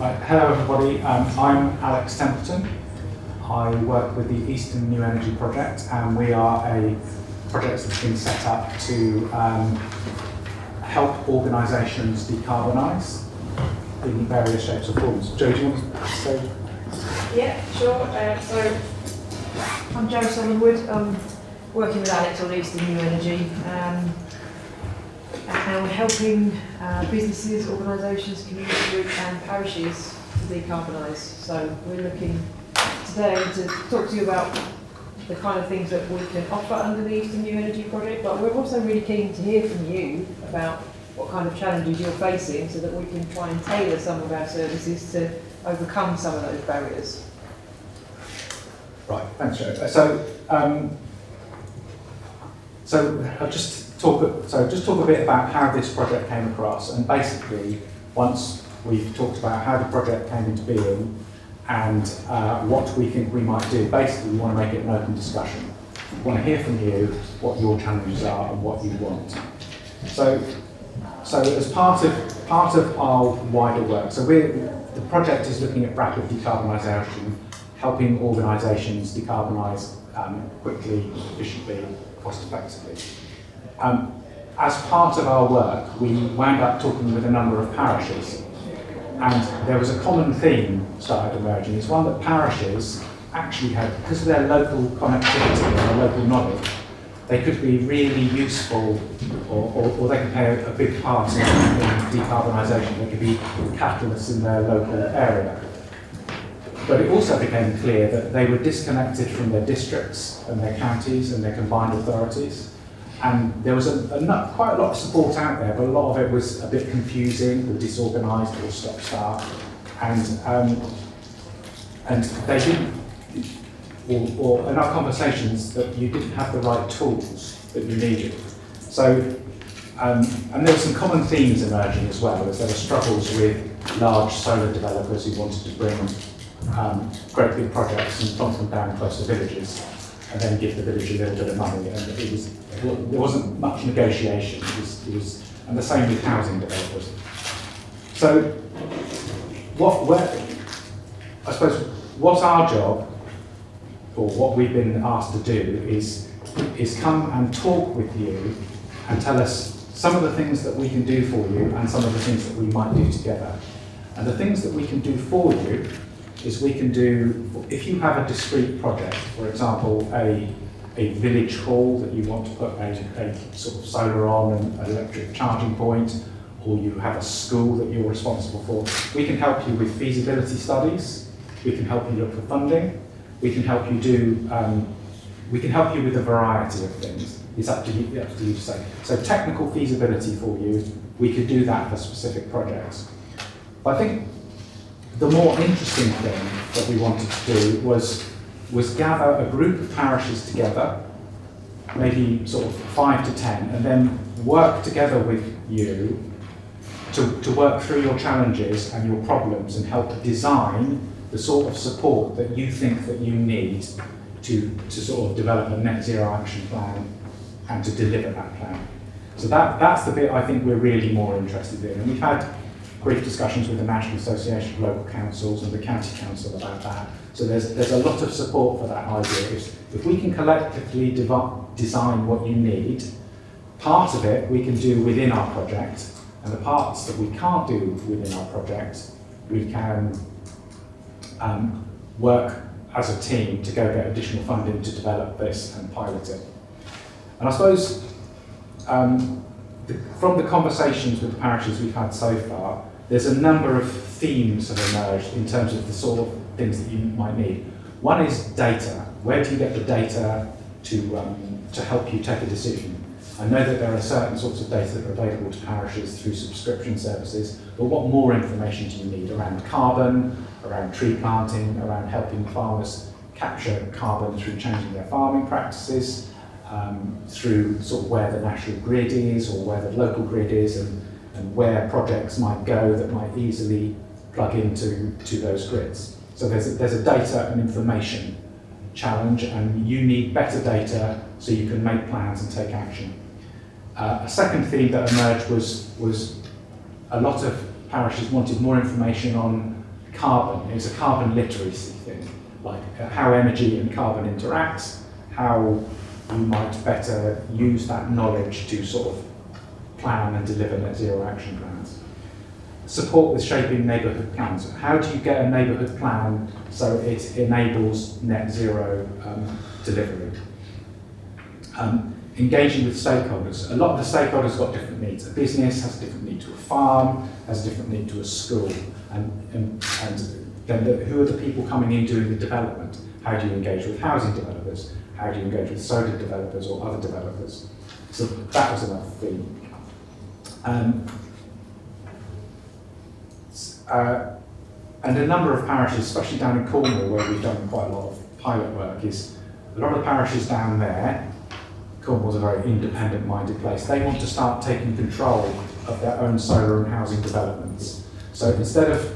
Right, hello everybody, I'm Alex Templeton. I work with the Eastern New Energy Project, and we are a project that's been set up to help organisations decarbonise in various shapes or forms. Jo, do you want to say? Yeah, sure. So I'm Jo Sutherwood. I'm working with Alex on Eastern New Energy, and we're helping businesses, organisations, community groups and parishes to decarbonise. So we're looking today to talk to you about the kind of things that we can offer under the Eastern New Energy project, but we're also really keen to hear from you about what kind of challenges you're facing so that we can try and tailor some of our services to overcome some of those barriers. Right, thanks, Jo. So I'll just talk a bit about how this project came across, and basically once we've talked about how the project came into being and what we think we might do, basically we want to make it an open discussion. We want to hear from you what your challenges are and what you want. So as part of our wider work, the project is looking at rapid decarbonisation, helping organisations decarbonise quickly, efficiently, cost effectively. As part of our work, we wound up talking with a number of parishes, and there was a common theme started emerging. It's one that parishes actually had, because of their local connectivity and their local knowledge, they could be really useful, or they could play a big part in decarbonisation. They could be catalysts in their local area. But it also became clear that they were disconnected from their districts and their counties and their combined authorities. And there was quite a lot of support out there, but a lot of it was a bit confusing or disorganised or stop-start. And they didn't, or in our conversations, that you didn't have the right tools that you needed. So, and there were some common themes emerging as well, as there were struggles with large solar developers who wanted to bring great big projects and plonk them down close to villages, and then give the village a little bit of money, and there wasn't much negotiation. It was, and the same with housing developers. So, what our job, or what we've been asked to do, is come and talk with you and tell us some of the things that we can do for you and some of the things that we might do together. And the things that we can do for you is we can do, if you have a discrete project, for example, a village hall that you want to put a sort of solar on and an electric charging point, or you have a school that you're responsible for, we can help you with feasibility studies, we can help you look for funding, we can help you with a variety of things. It's up to you to say. So technical feasibility for you, we could do that for specific projects. But I think the more interesting thing that we wanted to do was gather a group of parishes together, maybe sort of 5 to 10, and then work together with you to work through your challenges and your problems and help design the sort of support that you think that you need to sort of develop a net zero action plan and to deliver that plan. So that's the bit I think we're really more interested in. And we've had brief discussions with the National Association of Local Councils and the County Council about that. So there's a lot of support for that idea. If we can collectively design what you need, part of it we can do within our project, and the parts that we can't do within our project, we can work as a team to go get additional funding to develop this and pilot it. And I suppose from the conversations with the parishes we've had so far, there's a number of themes that have emerged in terms of the sort of things that you might need. One is data. Where do you get the data to help you take a decision? I know that there are certain sorts of data that are available to parishes through subscription services, but what more information do you need around carbon, around tree planting, around helping farmers capture carbon through changing their farming practices, through sort of where the national grid is or where the local grid is, and where projects might go that might easily plug into those grids. So there's a data and information challenge, and you need better data so you can make plans and take action. A second theme that emerged was a lot of parishes wanted more information on carbon. It's a carbon literacy thing, like how energy and carbon interacts, how you might better use that knowledge to sort of plan and deliver net zero action plans. Support with shaping neighbourhood plans. How do you get a neighbourhood plan so it enables net zero delivery? Engaging with stakeholders. A lot of the stakeholders got different needs. A business has a different need to a farm, has a different need to a school, and then who are the people coming in doing the development? How do you engage with housing developers? How do you engage with solar developers or other developers? So that was another theme. And a number of parishes, especially down in Cornwall, where we've done quite a lot of pilot work, is a lot of the parishes down there. Cornwall's a very independent-minded place. They want to start taking control of their own solar and housing developments. So instead of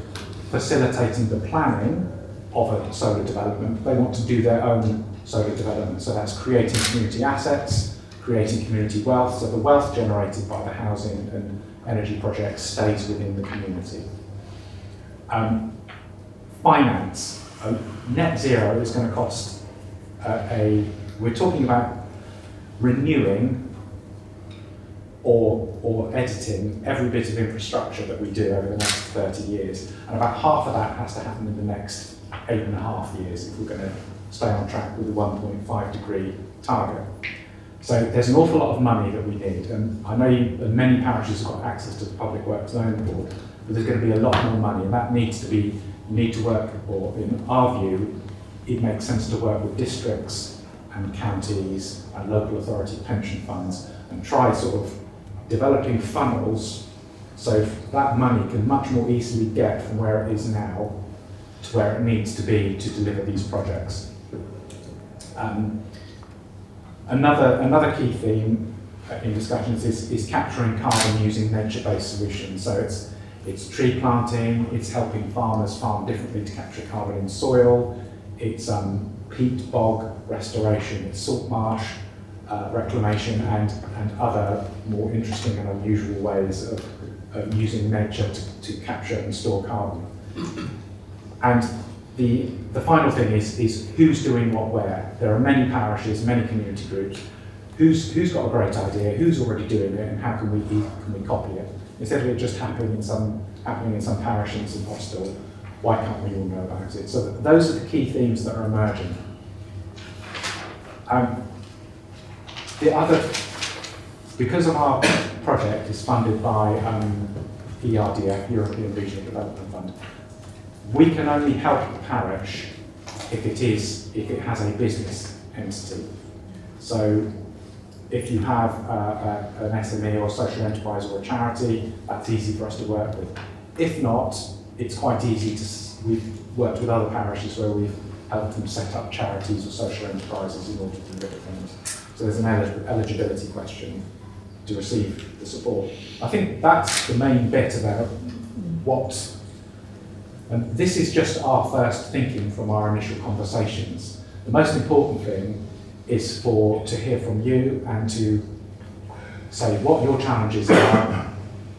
facilitating the planning of a solar development, they want to do their own solar development. So that's creating community assets, creating community wealth. So the wealth generated by the housing and energy projects stays within the community. Finance. Net zero is going to cost we're talking about renewing or editing every bit of infrastructure that we do over the next 30 years. And about half of that has to happen in the next 8.5 years if we're going to stay on track with the 1.5 degree target. So there's an awful lot of money that we need. And I know many parishes have got access to the Public Works Loan Board, but there's going to be a lot more money, and that needs to be, you need to work, or in our view, it makes sense to work with districts and counties and local authority pension funds and try sort of developing funnels so that money can much more easily get from where it is now to where it needs to be to deliver these projects. Another key theme in discussions is capturing carbon using nature-based solutions. So it's tree planting, it's helping farmers farm differently to capture carbon in soil, it's peat bog restoration, it's salt marsh reclamation, and other more interesting and unusual ways of using nature to capture and store carbon. And the final thing is who's doing what where. There are many parishes, many community groups. Who's got a great idea? Who's already doing it, and how can we copy it? Instead of it just happening in some parish in some hostel, why can't we all know about it? So those are the key themes that are emerging. Because of our project is funded by ERDF, European Regional Development Fund, we can only help the parish if it has a business entity. So if you have an SME or a social enterprise or a charity, that's easy for us to work with. If not, it's quite easy we've worked with other parishes where we've helped them set up charities or social enterprises in order to deliver things. So there's an eligibility question to receive the support. I think that's the main bit about what, and this is just our first thinking from our initial conversations. The most important thing is to hear from you and to say what your challenges are,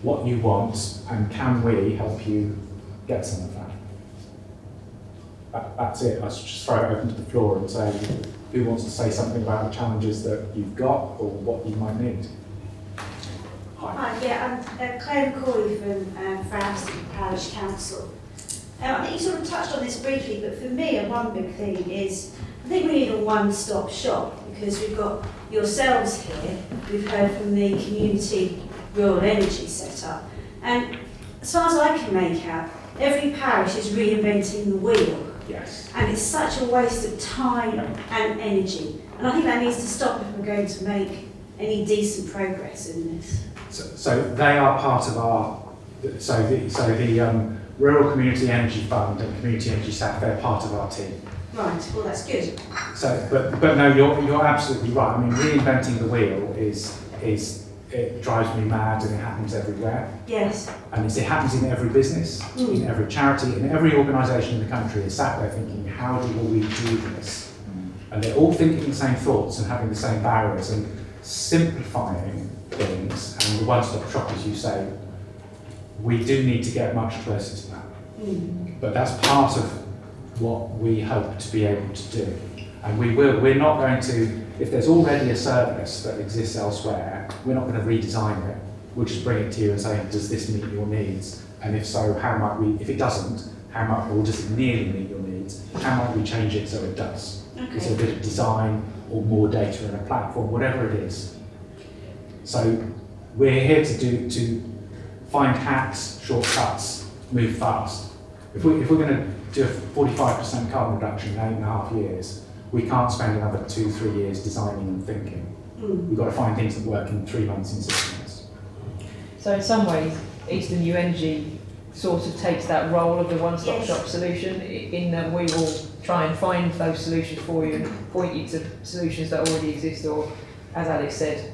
what you want, and can we help you get some of that. That's it. I'll just throw it open to the floor and say, who wants to say something about the challenges that you've got or what you might need? Hi, yeah, I'm Claire McCoy from Frampton Parish Council. I think you sort of touched on this briefly, but for me, one big thing is I think we need a one-stop shop, because we've got yourselves here, we've heard from the community rural energy setup, and as far as I can make out, every parish is reinventing the wheel. Yes. And it's such a waste of time and energy. And I think that needs to stop if we're going to make any decent progress in this. So they are part of our, the Rural Community Energy Fund and Community Energy Staff, they're part of our team. Right, well that's good. So, but no, you're absolutely right. I mean, reinventing the wheel it drives me mad, and it happens everywhere. Yes. And it happens in every business, in every charity, in every organisation in the country is sat there thinking, how do we do this? And they're all thinking the same thoughts and having the same barriers and simplifying things. And the one-stop shop, as you say, we do need to get much closer to that. But that's part of what we hope to be able to do. And we're not going to, if there's already a service that exists elsewhere, we're not going to redesign it. We'll just bring it to you and say, does this meet your needs? And if so, how might we, if it doesn't, how might, or does it nearly meet your needs, how might we change it so it does? Okay. Is it a bit of design or more data in a platform, whatever it is. So we're here to find hacks, shortcuts, move fast. If we're going to do a 45% carbon reduction in 8.5 years, we can't spend another 2-3 years designing and thinking. We've got to find things that work in 3 months, in 6 months. So in some ways, Eastern New Energy sort of takes that role of the one-stop Yes. shop solution, in that we will try and find those solutions for you and point you to solutions that already exist, or, as Alex said,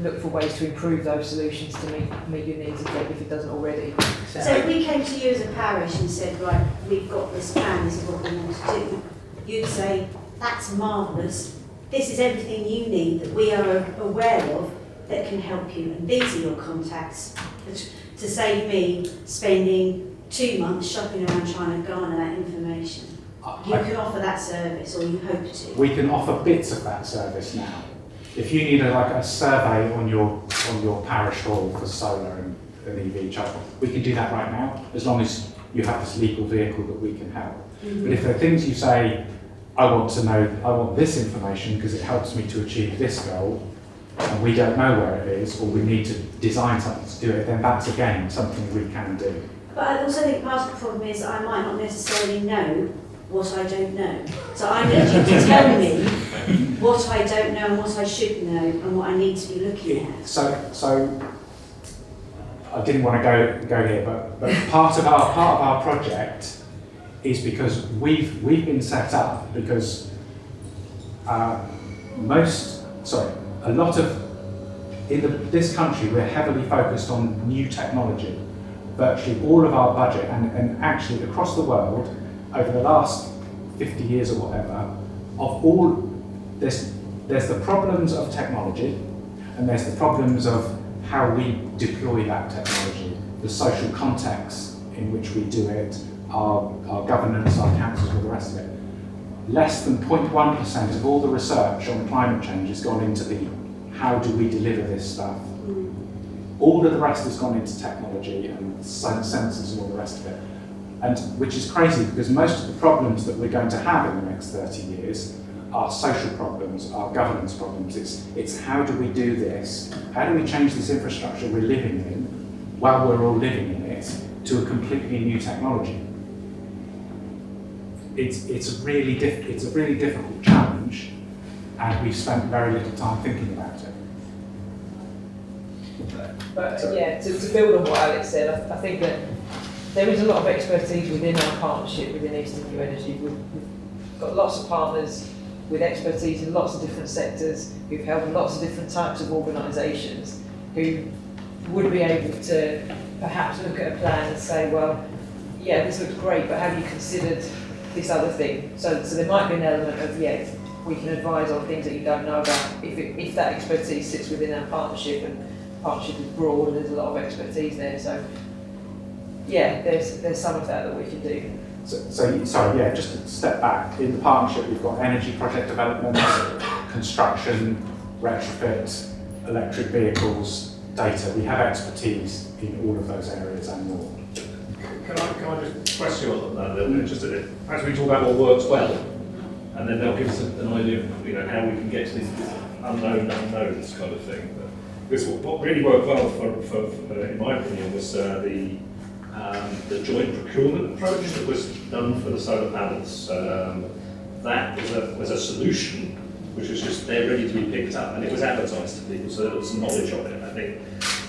look for ways to improve those solutions to meet your needs if it doesn't already. So if we came to you as a parish and said, right, we've got this plan, this is what we want to do, you'd say, that's marvellous, this is everything you need that we are aware of that can help you, and these are your contacts to save me spending 2 months shopping around trying to garner that information. You can offer that service, or you hope to. We can offer bits of that service now. If you need a survey on your parish hall for solar and an EV charger, we can do that right now, as long as you have this legal vehicle that we can help. But if there are things you say, I want to know, I want this information because it helps me to achieve this goal, and we don't know where it is, or we need to design something to do it, then that's again something we can do. But I also think part of the problem is I might not necessarily know what I don't know. So I need you to tell me what I don't know and what I should know and what I need to be looking at. So I didn't want to go here, but part of our project is because we've been set up because a lot of this country, we're heavily focused on new technology. Virtually all of our budget, and actually across the world, over the last 50 years or whatever, there's the problems of technology, and there's the problems of how we deploy that technology, the social context in which we do it, our governance, our councils, all the rest of it. Less than 0.1% of all the research on climate change has gone into the how do we deliver this stuff. All of the rest has gone into technology and sensors and all the rest of it. And which is crazy because most of the problems that we're going to have in the next 30 years are social problems, are governance problems. It's how do we do this? How do we change this infrastructure we're living in while we're all living in it to a completely new technology? It's a really difficult challenge, and we've spent very little time thinking about it. But yeah, to build on what Alex said, I think that there is a lot of expertise within our partnership within Eastern New Energy. We've got lots of partners with expertise in lots of different sectors who've helped lots of different types of organisations who would be able to perhaps look at a plan and say, well, yeah, this looks great, but have you considered this other thing? So there might be an element of, yeah, we can advise on things that you don't know about if that expertise sits within our partnership, and partnership is broad and there's a lot of expertise there. So yeah, there's some of that we can do. Sorry, just to step back. In the partnership, we've got energy project development, construction, retrofit, electric vehicles, data. We have expertise in all of those areas and more. Can I just press you on that a little bit? Just as we talk about what works well, and then they'll give us an idea of how we can get to this unknown unknowns kind of thing. Because what really worked well for in my opinion was the joint procurement approach that was done for the solar panels. That was a solution which was just there ready to be picked up, and it was advertised to people, so there was some knowledge of it. I think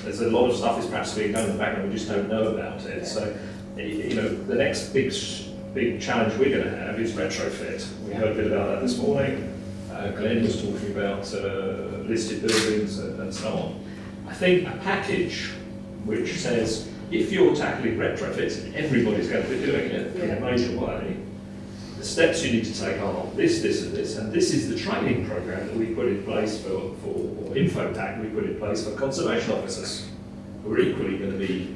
there's a lot of stuff that's perhaps being done in the background, we just don't know about it. So the next big challenge we're going to have is retrofit. We heard a bit about that this morning. Glenn was talking about listed buildings and so on. I think a package which says if you're tackling retrofits, everybody's going to be doing it in a major way. The steps you need to take are this, this, and this, and this is the training program that we put in place or InfoTAC we put in place for conservation officers, who are equally going to be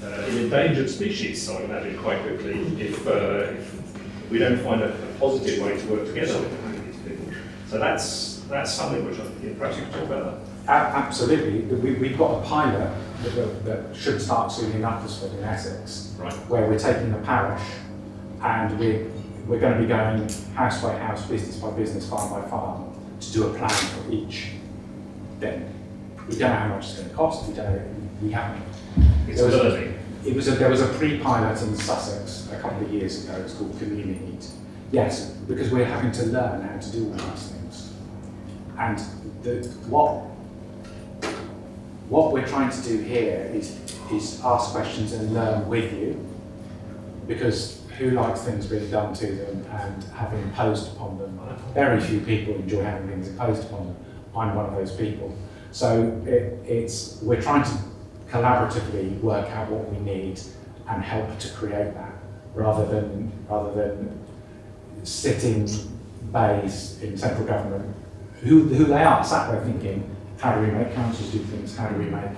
in endangered species, I imagine, quite quickly, if we don't find a positive way to work together with these people. So that's something which I think perhaps you could talk about that. Absolutely. We've got a pilot that should start soon in Uttersford in Essex, Right. where we're taking the parish and we're going to be going house by house, business by business, farm by farm, to do a plan for each. Then we don't know how much it's going to cost. We haven't. It's learning. There was a pre-pilot in Sussex a couple of years ago. It's called Community. Yes, because we're having to learn how to do all these things. And what we're trying to do here is ask questions and learn with you, because who likes things being done to them and having imposed upon them? Very few people enjoy having things imposed upon them. I'm one of those people. So we're trying to collaboratively work out what we need and help to create that, rather than sitting bays in central government, who they are sat there thinking, how do we make councils do things? How do we make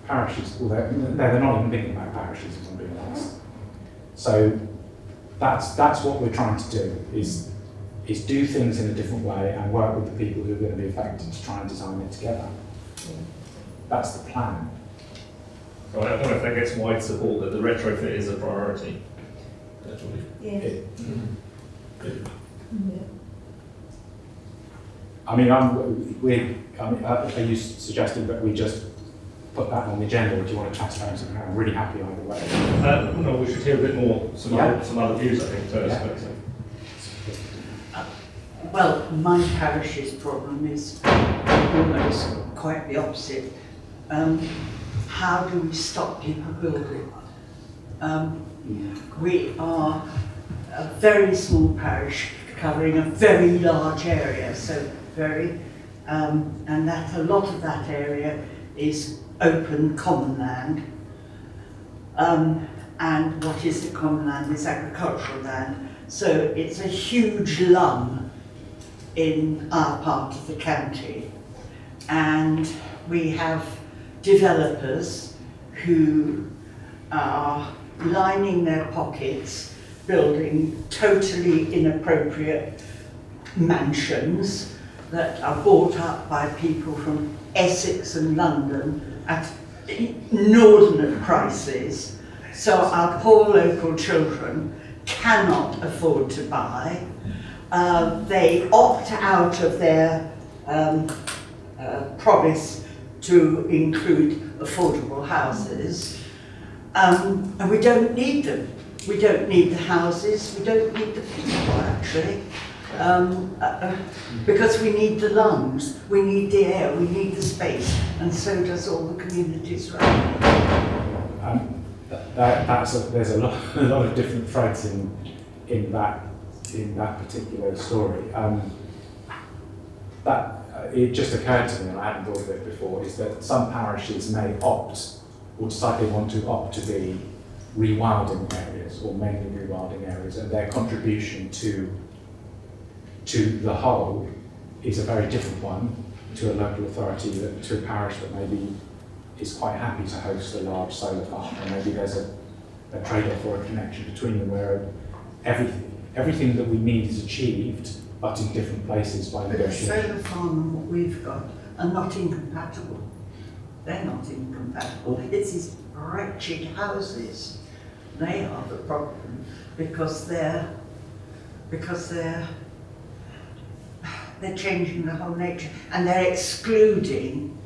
parishes? Well, they're not even thinking about parishes, if I'm being honest. So that's what we're trying to do, is do things in a different way and work with the people who are going to be affected to try and design it together. That's the plan. So I don't know if that gets wide support, that the retrofit is a priority. Definitely. Yeah. I mean, are you suggesting that we just put that on the agenda, or do you want to chat about something? I'm really happy either way. No, we should hear a bit more, some other views, I think, first. Yeah. Well, my parish's problem is almost quite the opposite. How do we stop people building? We are a very small parish covering a very large area, and that a lot of that area is open common land. And what is the common land is agricultural land. So it's a huge lum in our part of the county. And we have developers who are lining their pockets, building totally inappropriate mansions that are bought up by people from Essex and London at inordinate prices. So our poor local children cannot afford to buy. They opt out of their promise to include affordable houses, and we don't need them. We don't need the houses, we don't need the people actually, because we need the lungs, we need the air, we need the space, and so does all the communities around. There's a lot of different threads in that particular story. It just occurred to me, and I hadn't thought of it before, is that some parishes may opt, or decide they want to opt to be rewilding areas, or mainly rewilding areas, and their contribution to the whole is a very different one to a local authority, to a parish that maybe is quite happy to host a large solar farm, and maybe there's a trade-off or a connection between them where everything that we need is achieved, but in different places by But the negotiation. solar farm and what we've got are not incompatible. They're not incompatible. It's these wretched houses. They are the problem because they're changing the whole nature, and they're excluding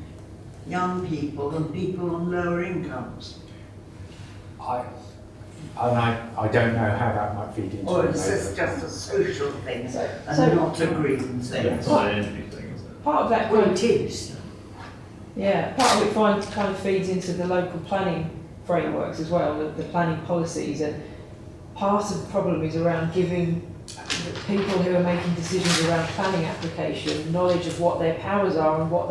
young people and people on lower incomes. I don't know how that might feed into Or it. is this just a social thing and So- not a green thing? It's not an energy thing, is it? Part of that Well, kind it is. part of it kind of feeds into the local planning frameworks as well, the planning policies, and part of the problem is around giving the people who are making decisions around planning application knowledge of what their powers are and what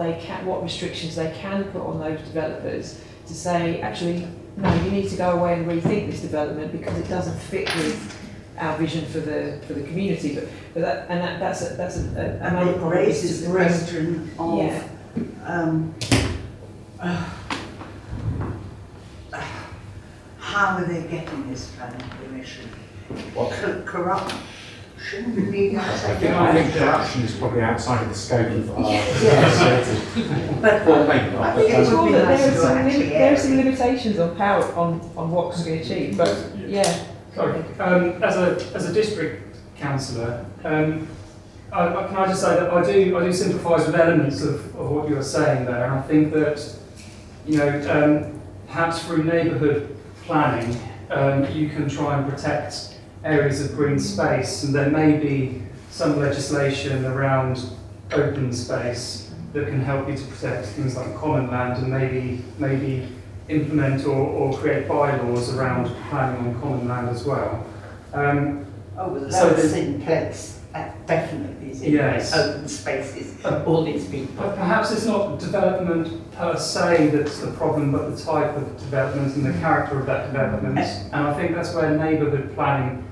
restrictions they can put on those developers, to say, actually, no, you need to go away and rethink this development because it doesn't fit with our vision for the community. That's another And it problem, is raises to the bring, question of how are they getting this planning permission? What? Corruption? Really I think corruption is probably outside of the scope of our But well, maybe not. I think But, it would be nice to actually there are some area. limitations on power on what can be achieved, but yeah. Sorry. As a district councillor, can I just say that I do sympathise with elements of what you're saying there, and I think that, you know, perhaps through neighbourhood planning, you can try and protect areas of green space, and there may be some legislation around open space that can help you to protect things like common land, and maybe implement or create bylaws around planning on common land as well. Oh, well, So that's there's- in place. That definitely is in Yes. place. Open spaces, all these people. But perhaps it's not development per se that's the problem, but the type of development and the character of that development. And I think that's where neighbourhood planning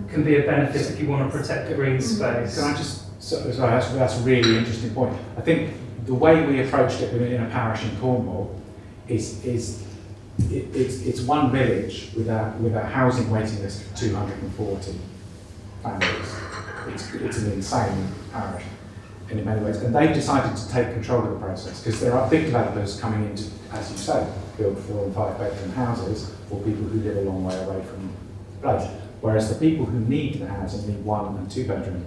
can be a benefit if you want to protect the green space. Can I just, sorry, that's a really interesting point. I think the way we approached it in a parish in Cornwall it's one village with a housing waiting list of 240 families. It's an insane parish in many ways, and they've decided to take control of the process because there are big developers coming in to, as you say, build 4 and 5 bedroom houses for people who live a long way away from the place. Whereas the people who need the housing need 1 and 2 bedroom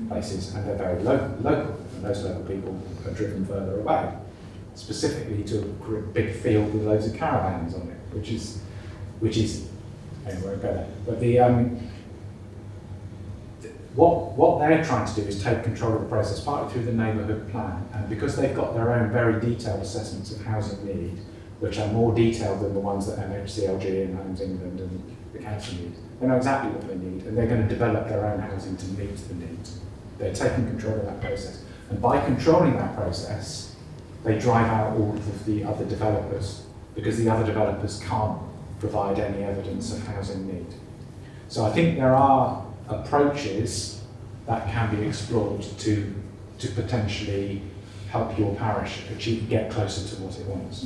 places, and they're very local, and those local people are driven further away, specifically to a big field with loads of caravans on it, which is anyway, better. But what they're trying to do is take control of the process, partly through the neighbourhood plan, and because they've got their own very detailed assessments of housing need, which are more detailed than the ones that MHCLG and Homes England and the council need. They know exactly what they need, and they're going to develop their own housing to meet the needs. They're taking control of that process, and by controlling that process, they drive out all of the other developers, because the other developers can't provide any evidence of housing need. So I think there are approaches that can be explored to potentially help your parish get closer to what it wants.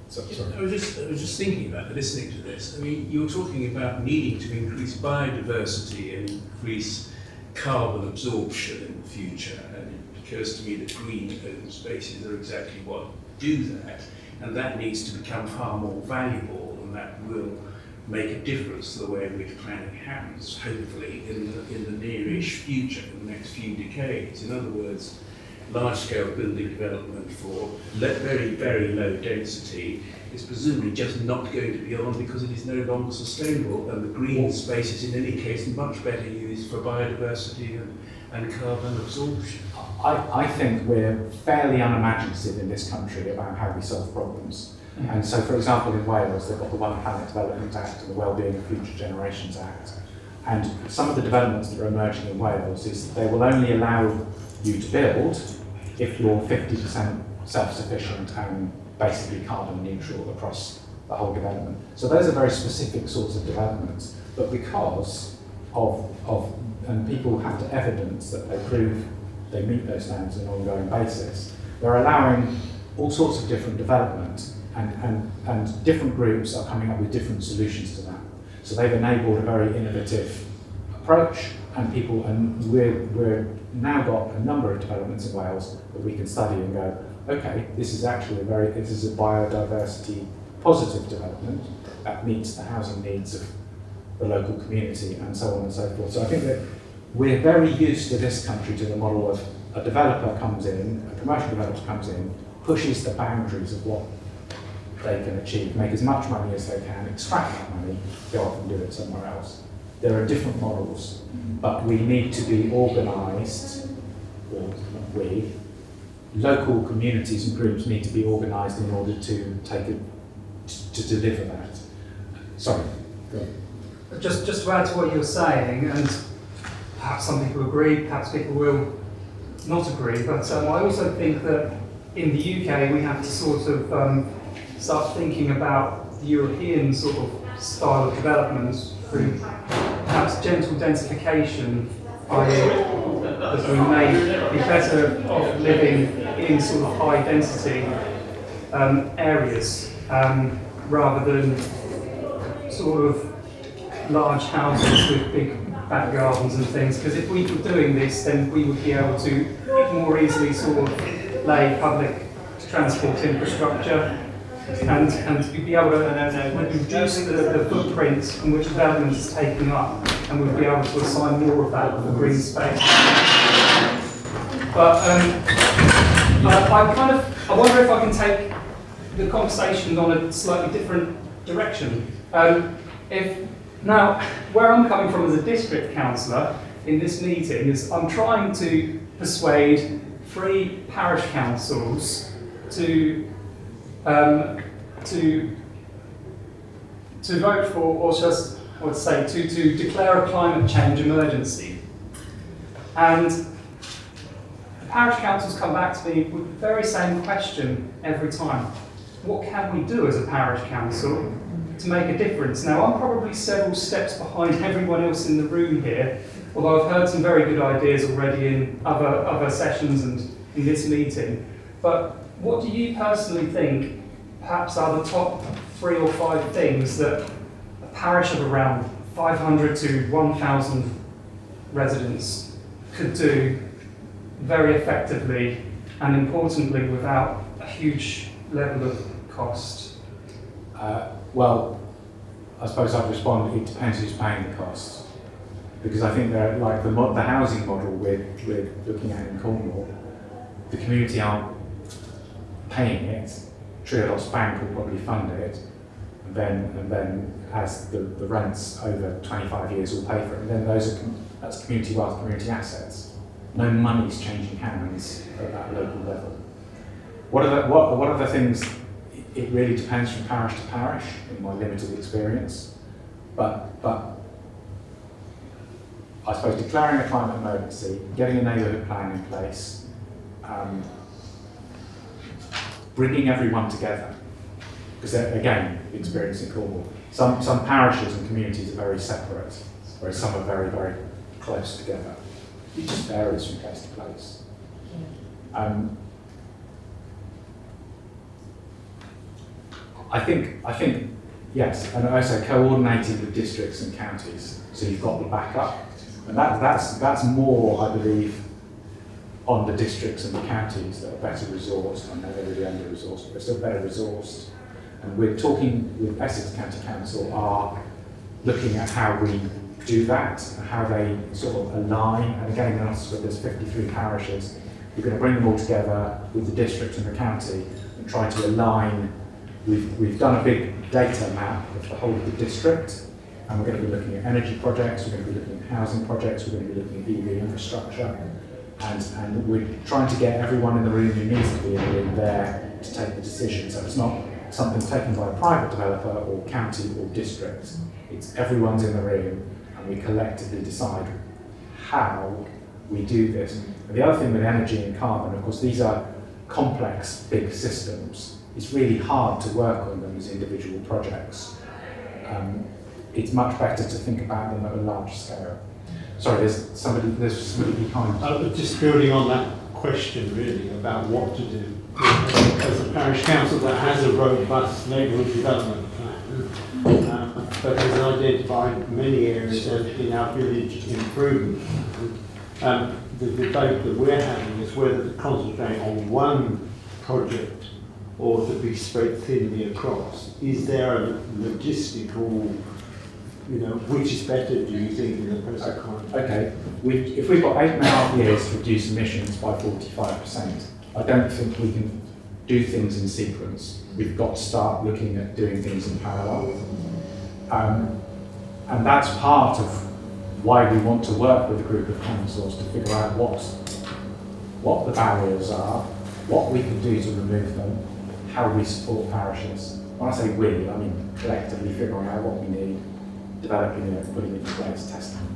So, sorry. I was just thinking about listening to this. I mean, you're talking about needing to increase biodiversity and increase carbon absorption in the future, and it occurs to me that green open spaces are exactly what do that, and that needs to become far more valuable, and that will make a difference to the way in which planning happens, hopefully in the nearish future, in the next few decades. In other words, large-scale building development for very, very low density is presumably just not going to be on because it is no longer sustainable, and the green space is in any case much better used for biodiversity and carbon absorption. I think we're fairly unimaginative in this country about how we solve problems. And so, for example, in Wales, they've got the One Planet Development Act and the Wellbeing of Future Generations Act. And some of the developments that are emerging in Wales is they will only allow you to build if you're 50% self-sufficient and basically carbon neutral across the whole development. So those are very specific sorts of developments, but because and people have to evidence that they prove they meet those standards on an ongoing basis, they're allowing all sorts of different development, and different groups are coming up with different solutions to that. So they've enabled a very innovative approach, and we're now got a number of developments in Wales that we can study and go, okay, this is actually this is a biodiversity positive development that meets the housing needs of the local community, and so on and so forth. So I think that we're very used to this country to the model of a developer comes in, a commercial developer comes in, pushes the boundaries of what they can achieve, make as much money as they can, extract that money, go off and do it somewhere else. There are different models, but we need to be organised, or not we, local communities and groups need to be organised in order to to deliver that. Sorry, go on. Just to add to what you're saying, and perhaps some people agree, perhaps people will not agree, but I also think that in the UK we have to sort of start thinking about the European sort of style of development through perhaps gentle densification, i.e. that we may be better off living in sort of high density areas rather than sort of large houses with big back gardens and things, because if we were doing this, then we would be able to more easily sort of lay public transport infrastructure and we'd be able to reduce the footprint in which development is taking up, and we'd be able to assign more of that for green space. But I wonder if I can take the conversation on a slightly different direction. Now, where I'm coming from as a district councillor in this meeting is I'm trying to persuade 3 parish councils to vote for, or just, I would say, to declare a climate change emergency. And the parish councils come back to me with the very same question every time. What can we do as a parish council to make a difference? Now, I'm probably several steps behind everyone else in the room here, although I've heard some very good ideas already in other sessions and in this meeting. But what do you personally think perhaps are the top 3 or 5 things that a parish of around 500 to 1,000 residents could do very effectively and importantly without a huge level of cost? Well, I suppose I'd respond, it depends who's paying the cost. Because I think that, like the housing model we're looking at in Cornwall, the community aren't paying it. Triodos Bank will probably fund it, and then as the rents over 25 years will pay for it, and then that's community wealth, community assets. No money's changing hands at that local level. What are the things? It really depends from parish to parish, in my limited experience. But I suppose declaring a climate emergency, getting a neighbourhood plan in place, bringing everyone together. Because again, the experience in Cornwall, some parishes and communities are very separate, whereas some are very, very close together. It just varies from place to place. I think yes, and also coordinating with districts and counties, so you've got the backup, and that's more, I believe, on the districts and the counties that are better resourced. I know they're really under-resourced, but they're still better resourced. And we're talking with Essex County Council, are looking at how we do that, and how they sort of align. And again, in Oxford, there's 53 parishes. We're going to bring them all together with the district and the county and try to align. We've done a big data map of the whole of the district, and we're going to be looking at energy projects, we're going to be looking at housing projects, we're going to be looking at EV infrastructure, and we're trying to get everyone in the room who needs to be in the room there to take the decision. So it's not something taken by a private developer or county or district. It's everyone's in the room, and we collectively decide how we do this. And the other thing with energy and carbon, of course, these are complex, big systems. It's really hard to work on them as individual projects. It's much better to think about them at a large scale. Sorry, there's somebody behind. Just building on that question really about what to do. As a parish council that has a robust neighbourhood development plan, but has identified many areas in our village improvement. The debate that we're having is whether to concentrate on one project or to be spread thinly across. Is there a logistical, which is better, do you think, in the present climate? Okay, if we've got 8.5 years to reduce emissions by 45%, I don't think we can do things in sequence. We've got to start looking at doing things in parallel. And that's part of why we want to work with a group of councils to figure out what the barriers are, what we can do to remove them, how we support parishes. When I say we, I mean collectively figuring out what we need, developing it, putting it in place, testing.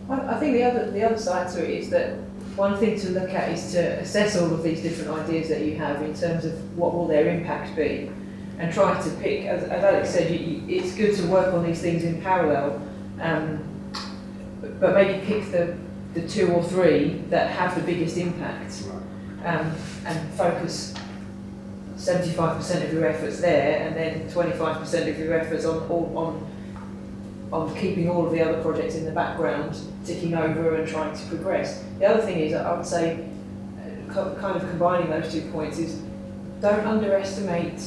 I think the other side to it is that one thing to look at is to assess all of these different ideas that you have in terms of what will their impact be, and try to pick, as Alex said, it's good to work on these things in parallel, but maybe pick the 2 or 3 that have the biggest impact, and focus 75% of your efforts there, and then 25% of your efforts on keeping all of the other projects in the background ticking over and trying to progress. The other thing is, I would say, kind of combining those 2 points, is don't underestimate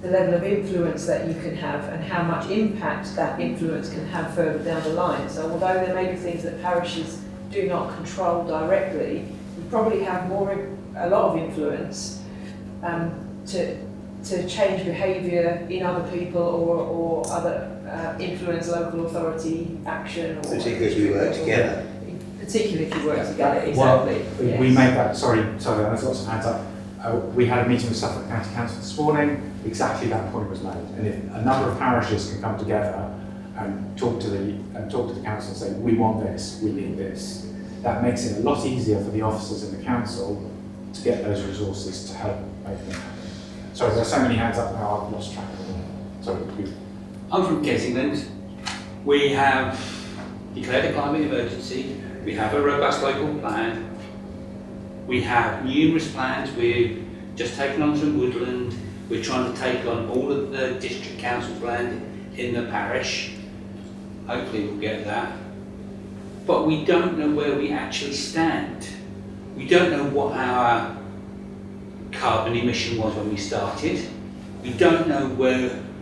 the level of influence that you can have and how much impact that influence can have further down the line. So although there may be things that parishes do not control directly, you probably have a lot of influence to change behaviour in other people or other influence local authority action. Or particularly if you work together. Particularly if you work together, exactly. Well, yes. we made that, sorry, there's lots of hands up. We had a meeting with Suffolk County Council this morning, exactly that point was made. And if a number of parishes can come together and talk to the council and say, we want this, we need this, that makes it a lot easier for the officers in the council to get those resources to help make them happen. Sorry, there's so many hands up now, I've lost track of them. Sorry. I'm from Kensingland. We have declared a climate emergency. We have a robust local plan. We have numerous plans. We've just taken on some woodland. We're trying to take on all of the district council's land in the parish. Hopefully we'll get that. But we don't know where we actually stand. We don't know what our carbon emission was when we started. We don't know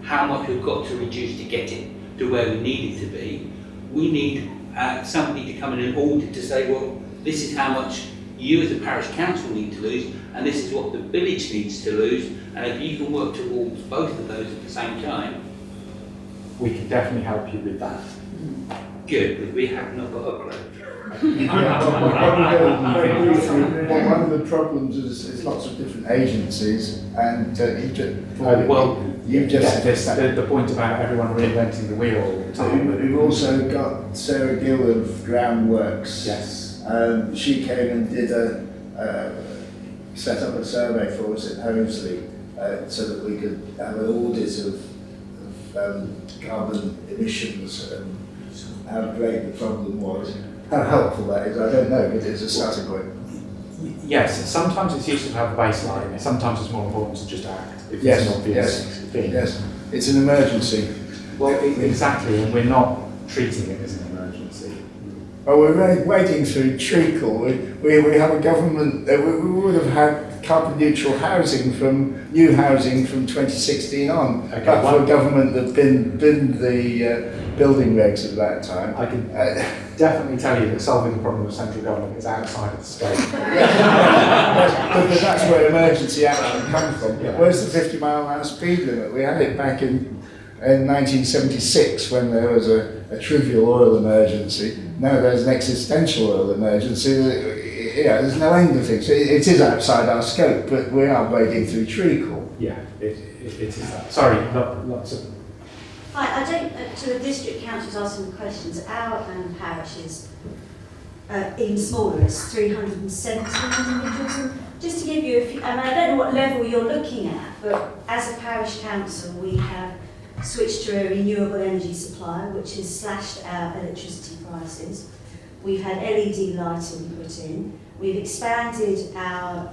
how much we've got to reduce to get it to where we need it to be. We need somebody to come in and audit to say, well, this is how much you as a parish council need to lose, and this is what the village needs to lose, and if you can work towards both of those at the same time, we can definitely help you with that. good, but we have not got a clue. One of the problems is lots of different agencies, and the point about everyone reinventing the wheel all the time. We've also got Sarah Gill of Groundworks. Yes. She came and did set up a survey for us at Homesley so that we could have an audit of carbon emissions and how great the problem was. How helpful that is, I don't know, but it's a starting point. Yes, sometimes it's useful to have a baseline, sometimes it's more important to just act. If Yes, it's an obvious thing. Yes, it's an emergency. Well, exactly, and we're not treating it as an emergency. Well, we're wading through treacle. We have a government, we would have had carbon neutral new housing from 2016 on. Okay, but for a government that binned the building regs at that time. I can definitely tell you that solving the problem of central government is outside of the scope. but that's where emergency action comes from. Yeah. Where's the 50-mile-an-hour speed limit? We had it back in 1976 when there was a trivial oil emergency. Now there's an existential oil emergency. There's no end of things. It is outside our scope, but we are wading through treacle. Yeah, it is that. Sorry, lots of... Hi, I don't, to the district councils asking the questions, our parishes, even smaller, it's 370 individuals. And just to give you a few, I don't know what level you're looking at, but as a parish council, we have switched to a renewable energy supplier, which has slashed our electricity prices. We've had LED lighting put in. We've expanded our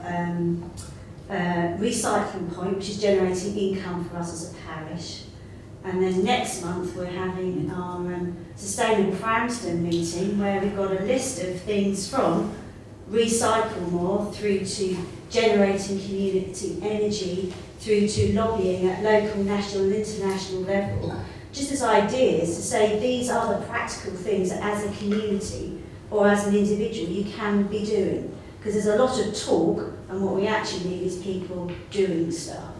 recycling point, which is generating income for us as a parish. And then next month we're having our Sustainable Framston meeting, where we've got a list of things from recycle more through to generating community energy, through to lobbying at local, national and international level, just as ideas to say these are the practical things that as a community or as an individual you can be doing. Because there's a lot of talk and what we actually need is people doing stuff.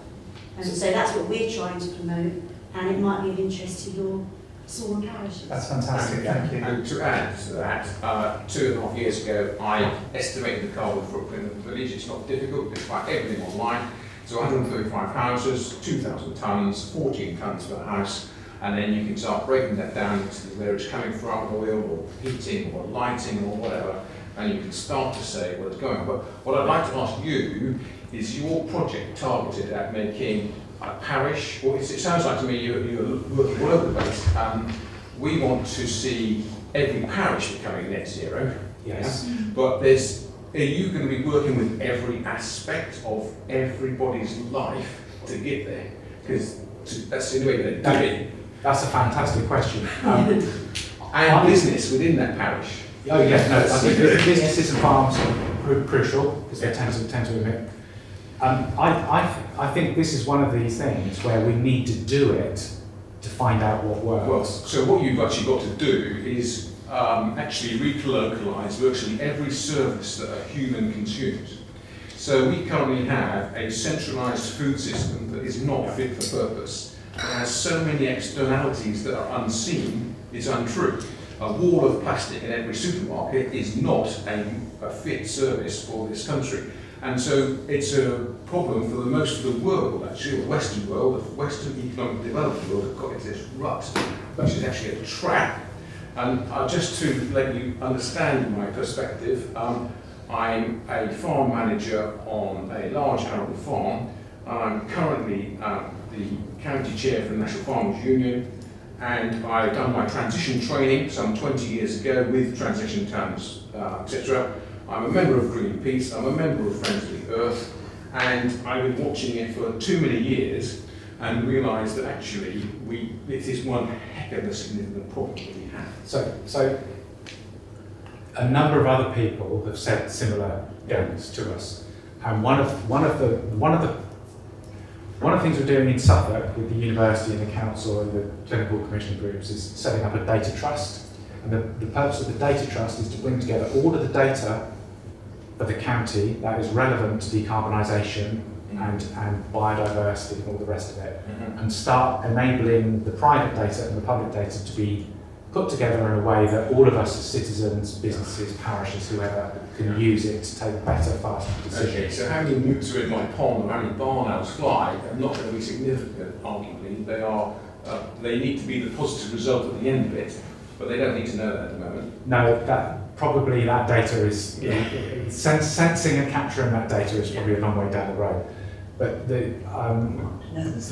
And so that's what we're trying to promote, and it might be of interest to your smaller parishes. That's fantastic, thank you. And to add to that, 2.5 years ago, I estimated the carbon footprint of the village. It's not difficult, it's like everything online. So 135 houses, 2,000 tonnes, 14 tonnes per house, and then you can start breaking that down into where it's coming from, oil or heating or lighting or whatever, and you can start to say where it's going. But what I'd like to ask you is your project targeted at making a parish, well, it sounds like to me you're working all over the place. We want to see every parish becoming net zero. Yes. Yeah? But there's are you going to be working with every aspect of everybody's life to get there? Because that's the only way you're going to do it. That's a fantastic question. And business within that parish. Oh yeah, no, I think businesses and farms are crucial because they tend to emit. I think this is one of these things where we need to do it to find out what works. Well, so what you've actually got to do is actually relocalise virtually every service that a human consumes. So we currently have a centralised food system that is not fit for purpose. It has so many externalities that are unseen, it's untrue. A wall of plastic in every supermarket is not a fit service for this country. And so it's a problem for the most of the world, actually, the Western world, the Western economic developed world have got into this rut, which is actually a trap. And just to let you understand my perspective, I'm a farm manager on a large arable farm. I'm currently the county chair for the National Farmers Union, and I've done my transition training some 20 years ago with transition terms, etc. I'm a member of Greenpeace, I'm a member of Friends of the Earth, and I've been watching it for too many years and realised that actually it is one heck of a significant problem that we have. So a number of other people have said similar things to us, and one of the things we're doing in Suffolk with the university and the council and the clinical commission groups is setting up a data trust. And the purpose of the data trust is to bring together all of the data for the county that is relevant to decarbonisation and biodiversity and all the rest of it, and start enabling the private data and the public data to be put together in a way that all of us as citizens, businesses, parishes, whoever, can use it to take better, faster decisions. Okay, so how many newts are in my pond or how many barn owls fly are not going to be significant, arguably. They need to be the positive result at the end of it, but they don't need to know that at the moment. No, that data is, sensing and capturing that data is probably a long way down the road. But the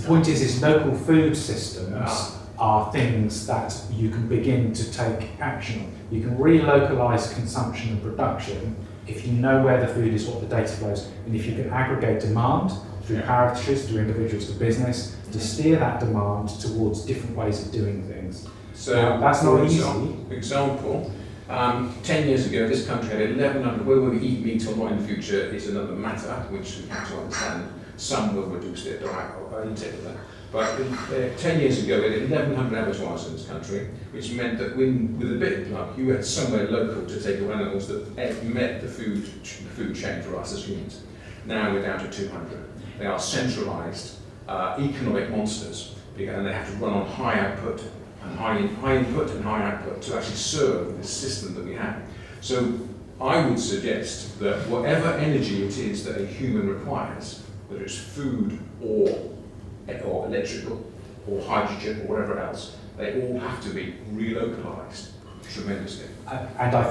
point is local food systems are things that you can begin to take action on. You can relocalise consumption and production if you know where the food is, what the data flows, and if you can aggregate demand through parishes, through individuals to business, to steer that demand towards different ways of doing things. So now, that's not easy. Example, 10 years ago this country had 1,100, whether we eat meat or not in the future is another matter, which we have to understand. Some will reduce their diet or intake of that. But 10 years ago, we had 1,100 abattoirs in this country, which meant that with a bit of luck, you had somewhere local to take your animals that met the food chain for us as humans. Now we're down to 200. They are centralised economic monsters, and they have to run on high output and high input and high output to actually serve this system that we have. So I would suggest that whatever energy it is that a human requires, whether it's food or electrical, or hydrogen, or whatever else, they all have to be relocalised tremendously. And I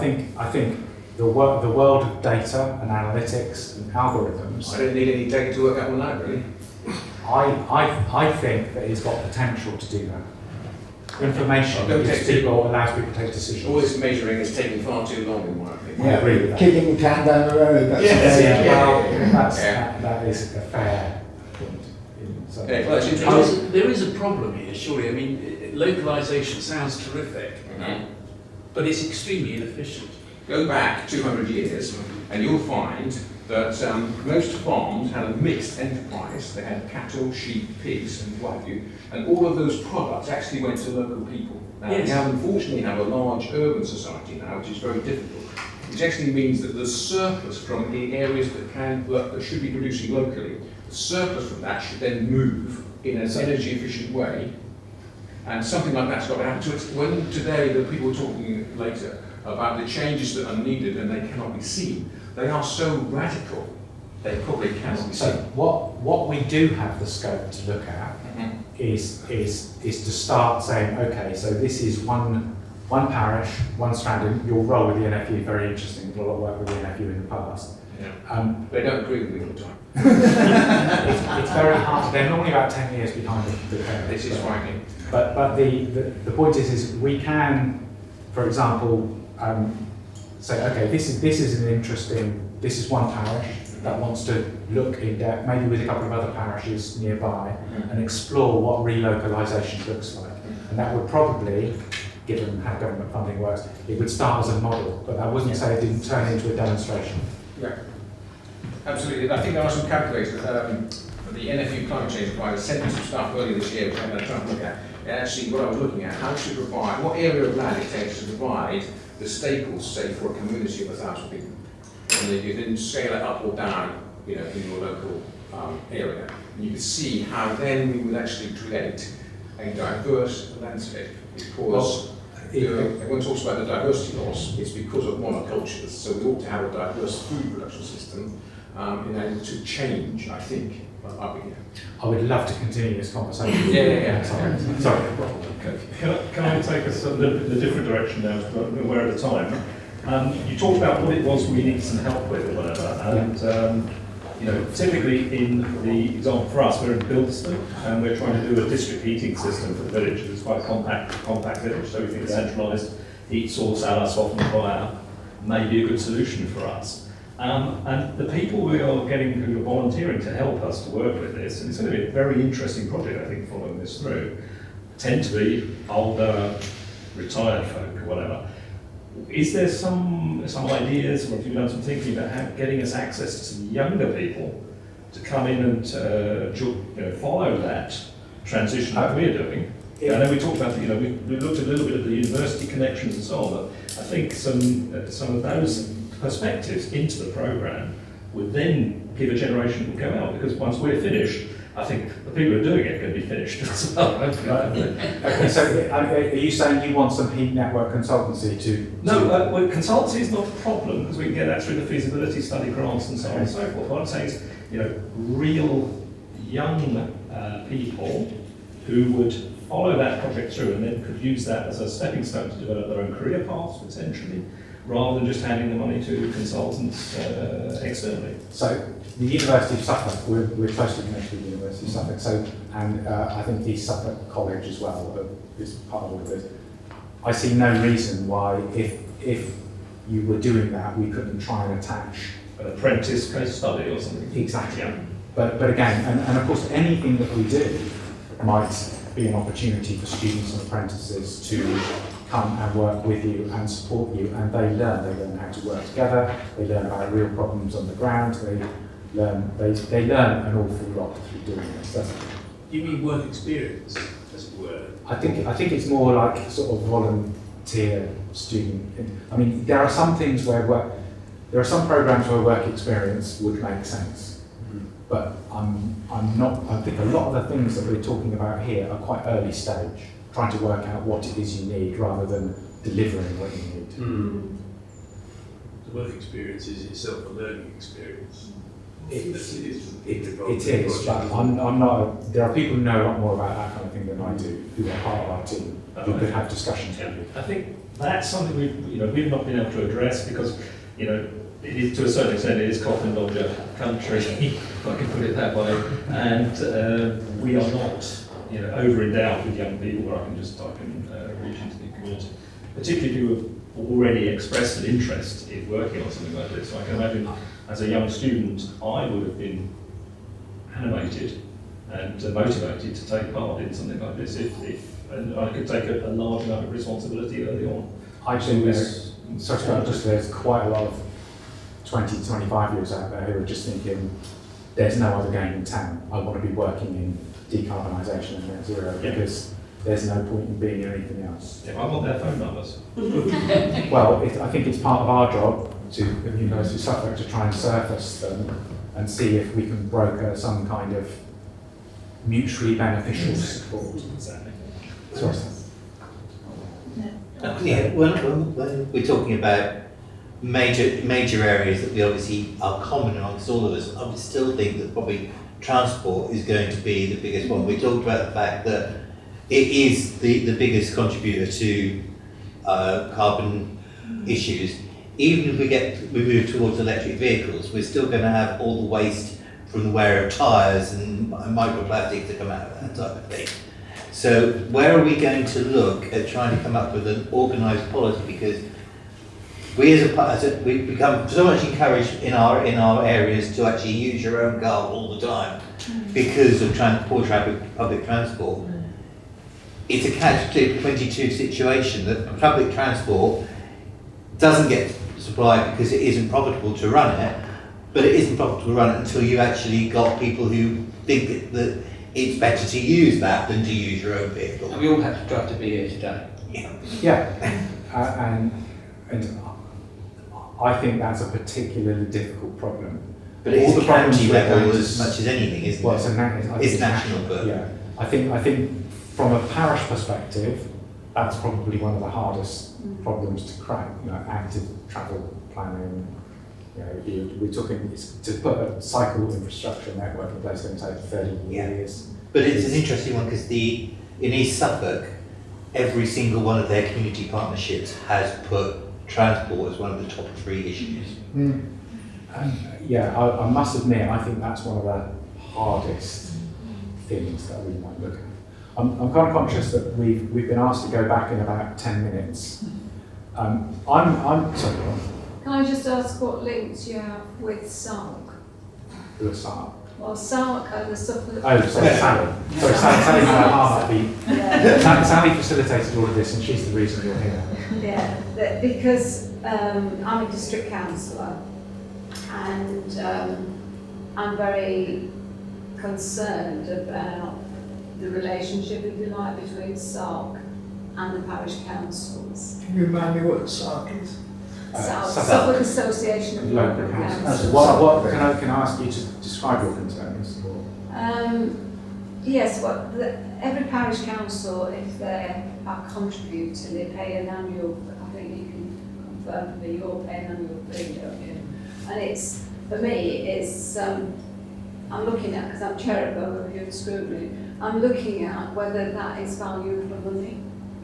think the world of data and analytics and algorithms. I don't need any data to work that one out, really. I think that it's got potential to do that. Information allows people to take decisions. All this measuring is taking far too long, in my opinion. I agree with that. Kicking the can down the road. That is a fair point. Well, that's interesting. There is a problem here, surely. I mean, localisation sounds terrific, but it's extremely inefficient. Go back 200 years and you'll find that most farms had a mixed enterprise. They had cattle, sheep, pigs and what have you, and all of those products actually went to local people. Now we unfortunately have a large urban society now, which is very difficult, which actually means that the surplus from the areas that should be producing locally, the surplus from that should then move in an energy efficient way, and something like that's got to happen. So when today the people were talking later about the changes that are needed and they cannot be seen, they are so radical, they probably cannot be So seen. what we do have the scope to look at is to start saying, okay, so this is one parish, one strand, and your role with the NFU, very interesting, we've done a lot of work with the NFU in the past. Yeah. They don't agree with me all the time. It's very hard, they're normally about 10 years behind the curve. This is frightening. But the point is we can, for example, say, okay, this is an interesting this is one parish that wants to look in depth, maybe with a couple of other parishes nearby, and explore what relocalisation looks like. And that would probably, given how government funding works, it would start as a model, but that wouldn't say it didn't turn into a demonstration. Yeah, absolutely. I think there are some calculators. The NFU climate change provider sent me some stuff earlier this year, which I'm going to try and look at. And actually, what I was looking at, how to provide, what area of land it takes to provide the staples, say, for a community of 1,000 people. And then you can scale it up or down, you know, in your local area. And you can see how then we would actually create a diverse landscape. Because everyone talks about the diversity loss, it's because of monocultures. So we ought to have a diverse food production system in order to change, I think. I would love to continue this conversation. Yeah. Sorry. Can I take us a little bit in a different direction now, because we're at a time. You talked about what it was we needed some help with or whatever, and you know, typically in the example for us, we're in Bilston, and we're trying to do a district heating system for the village. It's quite a compact village, so we think centralised heat source out of softened fire may be a good solution for us. And the people we are getting who are volunteering to help us to work with this, and it's going to be a very interesting project, I think, following this through, tend to be older, retired folk or whatever. Is there some ideas, or have you done some thinking about how getting us access to some younger people to come in and follow that transition that we're doing? I know we talked about, we looked a little bit at the university connections and so on, but I think some of those perspectives into the programme would then give a generation who go out, because once we're finished, I think the people who are doing it are going to be finished as well. Okay, so are you saying you want some heat network consultancy to... No, well, consultancy is not a problem, because we can get that through the feasibility study grants and so on and so forth. What I'm saying is, real young people who would follow that project through and then could use that as a stepping stone to develop their own career paths, potentially, rather than just handing the money to consultants externally. So the University of Suffolk, we're closely connected with the University of Suffolk, and I think East Suffolk College as well is part of all of this. I see no reason why, if you were doing that, we couldn't try and attach an apprentice case study or something. Exactly. Yeah. But again, and of course, anything that we do might be an opportunity for students and apprentices to come and work with you and support you, and they learn how to work together, they learn about real problems on the ground, they learn an awful lot through doing this. You mean work experience, as it were? I think it's more like sort of volunteer student. I mean, there are some things where there are some programs where work experience would make sense, but I think a lot of the things that we're talking about here are quite early stage, trying to work out what it is you need rather than delivering what you need. The work experience is itself a learning experience. It is, but I'm not. There are people who know a lot more about that kind of thing than I do, who are part of our team, who could have discussions with you. I think that's something we've not been able to address, because it is, to a certain extent, it is coffin lodger country, if I can put it that way, and we are not over endowed with young people where I can reach into the community, particularly who have already expressed an interest in working on something like this. So I can imagine, as a young student, I would have been animated and motivated to take part in something like this and I could take a large amount of responsibility early on. I think there's quite a lot of 20 to 25 years out there who are just thinking, there's no other game in town. I want to be working in decarbonisation and net zero because there's no point in being anything else. I want their phone numbers. Well, I think it's part of our job to the University of Suffolk to try and surface them and see if we can broker some kind of mutually beneficial support. Exactly. Sorry. When we're talking about major areas that we obviously are common amongst all of us, I would still think that probably transport is going to be the biggest one. We talked about the fact that it is the biggest contributor to carbon issues. Even if we move towards electric vehicles, we're still going to have all the waste from the wear of tyres and microplastics that come out of that type of thing. So where are we going to look at trying to come up with an organised policy? Because we we become so much encouraged in our areas to actually use your own car all the time because of poor public transport. It's a catch-22 situation that public transport doesn't get supplied because it isn't profitable to run it, but it isn't profitable to run it until you actually got people who think that it's better to use that than to use your own vehicle. And we all have to drive to be here today. And I think that's a particularly difficult problem. But it is county level as much as anything, isn't well, it? It's national, but yeah. I think from a parish perspective, that's probably one of the hardest problems to crack. You know, active travel planning. You know, we're talking to put a cycle infrastructure network in place going to take 30 years. But it's an interesting one because in East Suffolk, every single one of their community partnerships has put transport as one of the top 3 issues. I must admit, I think that's one of the hardest things that we might look at. I'm kind of conscious that we've been asked to go back in about 10 minutes. I'm sorry. Can I just ask what links you have with SARC? Who are Sal? Well, SARC are the Suffolk... Oh, sorry, Sally. Sorry, Sally might be... Sally facilitated all of this and she's the reason you're here. Yeah, because I'm a district councillor and I'm very concerned about the relationship, if you like, between SARC and the parish councils. Can you remind me what SARC is? Suffolk Association of Local Councils. What can I ask you to describe your concerns? Yes, well, every parish council, if they are contributing, they pay an annual, I think you can confirm for me, you're paying an annual fee, don't you? And it's, for me, it's, I'm looking at, because I'm chair of review and scrutiny, I'm looking at whether that is value for money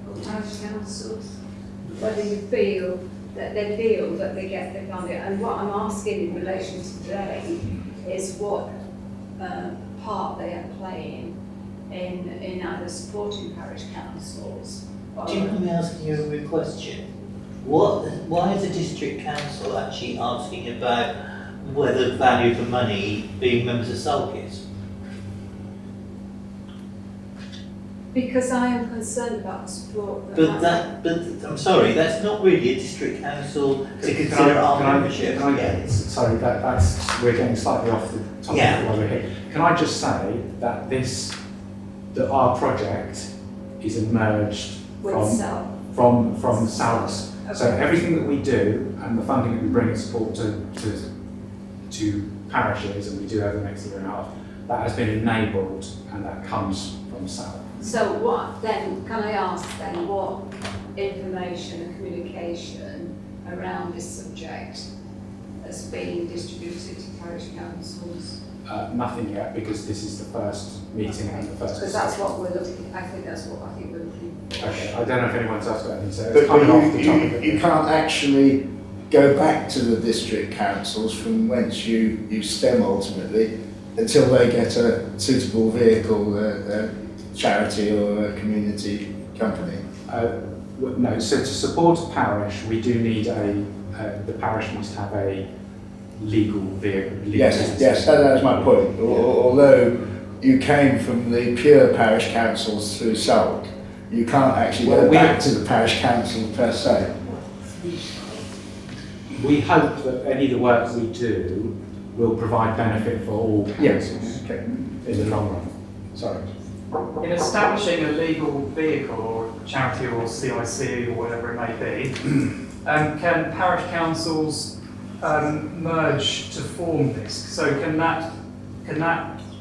for parish councils, whether you feel that they feel that they get the value. And what I'm asking in relation to today is what part they are playing in either supporting parish councils. Do you mind me asking you a question? Why is the district council actually asking about whether value for money being members of SALC is? Because I am concerned about the support. But I'm sorry, that's not really a district council to consider our membership. Sorry, that's we're getting slightly off the topic while we're here. Can I just say that that our project is emerged from SALC's. So everything that we do and the funding that we bring in support to parishes, and we do over the next year and a half, that has been enabled and that comes from SALC. So what then, can I ask then, what information and communication around this subject has been distributed to parish councils? Nothing yet, because this is the first meeting and the first... Because that's what we're looking, I think that's what we're looking for. Okay, I don't know if anyone's else got anything to say. But you can't actually go back to the district councils from whence you stem ultimately until they get a suitable vehicle, charity or a community company. No, so to support a parish, we do need the parish must have a legal vehicle. Yes, that's my point. Although you came from the pure parish councils through SALC, you can't actually go back to the parish council per se. We hope that any of the work we do will provide benefit for all councils in the long run. Sorry. In establishing a legal vehicle or charity or CIC or whatever it may be, can parish councils merge to form this? So can that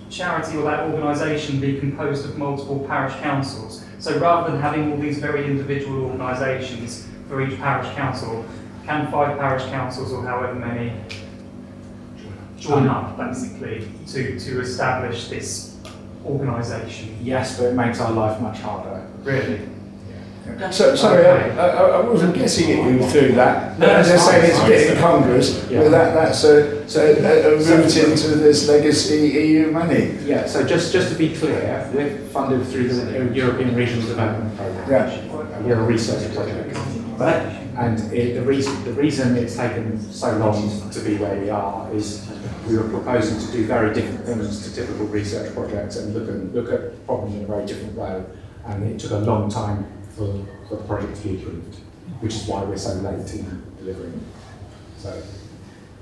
charity or that organisation be composed of multiple parish councils? So rather than having all these very individual organisations for each parish council, can 5 parish councils or however many join up basically to establish this organisation? Yes, but it makes our life much harder. Really? So, sorry, I wasn't guessing at you through that. I'm just saying it's a bit incongruous. But that's a route into this legacy EU money. Yeah, so just to be clear, we're funded through the European Regional Development Programme. Yeah. We're a research project. The reason it's taken so long to be where we are is we were proposing to do very different things to typical research projects and look at problems in a very different way, and it took a long time for the project to be approved, which is why we're so late in delivering. So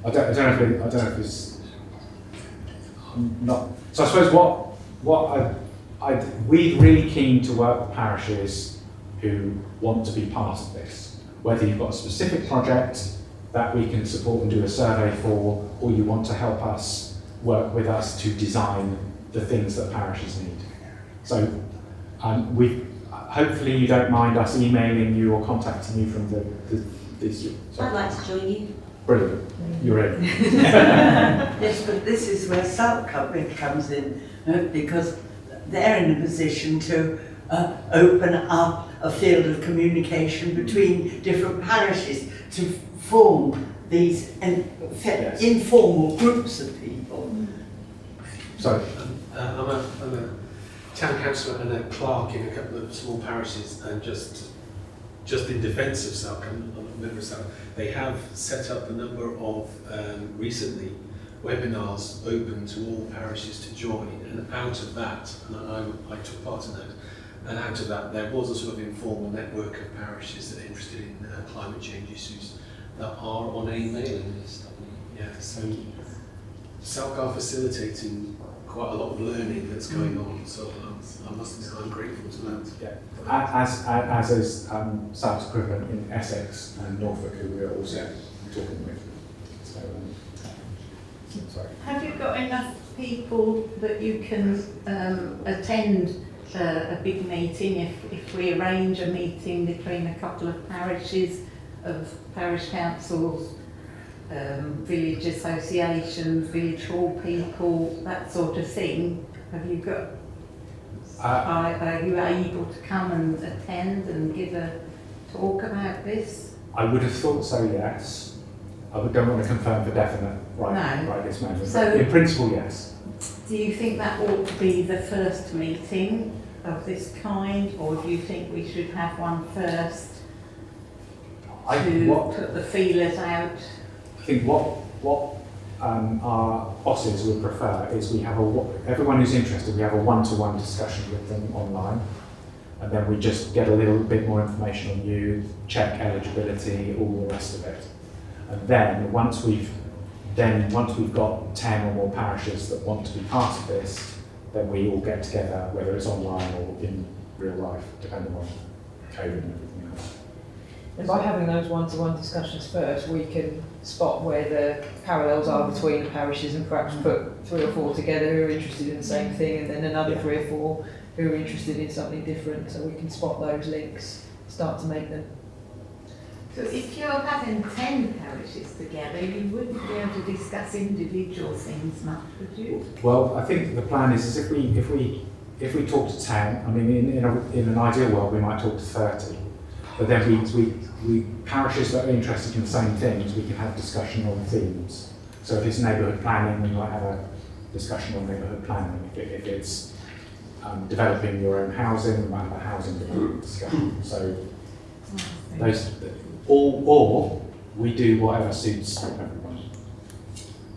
I don't know if it's not. So I suppose we're really keen to work with parishes who want to be part of this. Whether you've got a specific project that we can support and do a survey for, or you want to help us work with us to design the things that parishes need. So hopefully you don't mind us emailing you or contacting you from this. I'd like to join you. Brilliant, you're in. Yes, but this is where South Covering comes in, because they're in a position to open up a field of communication between different parishes to form these informal groups of people. Sorry. I'm a town councillor and a clerk in a couple of small parishes, and just in defence of South, I'm a member of South, they have set up a number of recently webinars open to all parishes to join, and out of that, and I took part in that, and out of that there was a sort of informal network of parishes that are interested in climate change issues that are on a mailing list. Yeah, so South are facilitating quite a lot of learning that's going on, so I must say I'm grateful to that. Yeah. As is South's equivalent in Essex and Norfolk, who we're also talking with. So, sorry. Have you got enough people that you can attend a big meeting if we arrange a meeting between a couple of parishes, of parish councils, village associations, village hall people, that sort of thing? Have you got? Are you able to come and attend and give a talk about this? I would have thought so, yes. I don't want to confirm for definite right this moment, So, but in principle, yes. Do you think that ought to be the first meeting of this kind, or do you think we should have one first to put the feelers out? I think what our bosses would prefer is we have everyone who's interested, we have a one-to-one discussion with them online, and then we just get a little bit more information on you, check eligibility, all the rest of it. And then once we've got 10 or more parishes that want to be part of this, then we all get together, whether it's online or in real life, depending on COVID and everything else. And by having those one-to-one discussions first, we can spot where the parallels are between the parishes and perhaps put 3 or 4 together who are interested in the same thing, and then another 3 or 4 who are interested in something different, so we can spot those links, start to make them. So if you're having 10 parishes together, you wouldn't be able to discuss individual things much, would you? Well, I think the plan is if we talk to 10, I mean, in an ideal world, we might talk to 30. But then we parishes that are interested in the same things, we can have discussion on themes. So if it's neighbourhood planning, we might have a discussion on neighbourhood planning. If it's developing your own housing, we might have a housing development discussion. So those, or we do whatever suits everyone.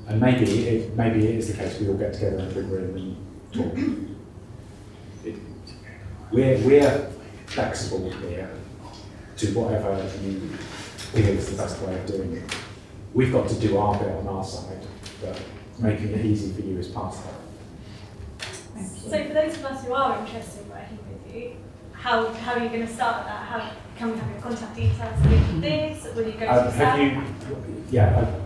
And maybe it is the case we all get together in a big room and talk. We're flexible here to whatever you feel is the best way of doing it. We've got to do our bit on our side, but making it easy for you is part of that. So for those of us who are interested in working with you, how are you going to start that? How can we have your contact details with this? Will you go to South?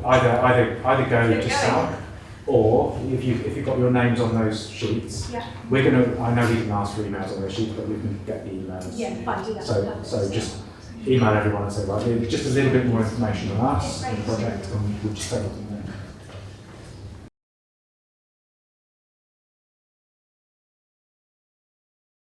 Either go to South, or if you've got your names on those sheets, we're going to. I know we can ask for emails on those sheets, but we can get the emails. Yeah, fine, do that. So just email everyone and say, right, just a little bit more information on us and the project, and we'll just take it from there.